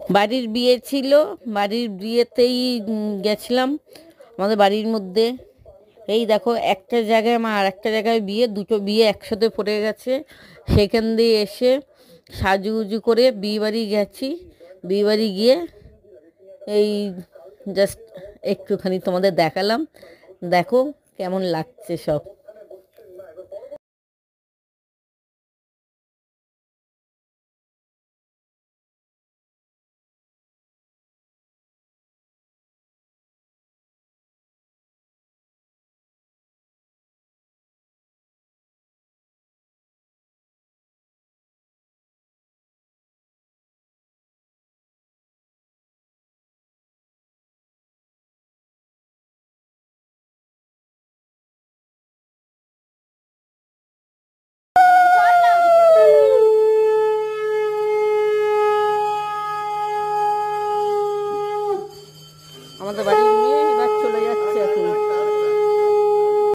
বাড়ির বিয়ে ছিল, বাড়ির বিয়েতেই গেছিলাম আমাদের বাড়ির মধ্যে। এই দেখো, একটা জায়গায় আমার আর একটা জায়গায় বিয়ে, দুটো বিয়ে একসাথে পড়ে গেছে। সেখান দিয়ে এসে সাজুগুজু করে বিয়ে বাড়ি গেছি। বিয়ে বাড়ি গিয়ে এই জাস্ট একটুখানি তোমাদের দেখালাম। দেখো কেমন লাগছে সব। আমাদের বাড়ির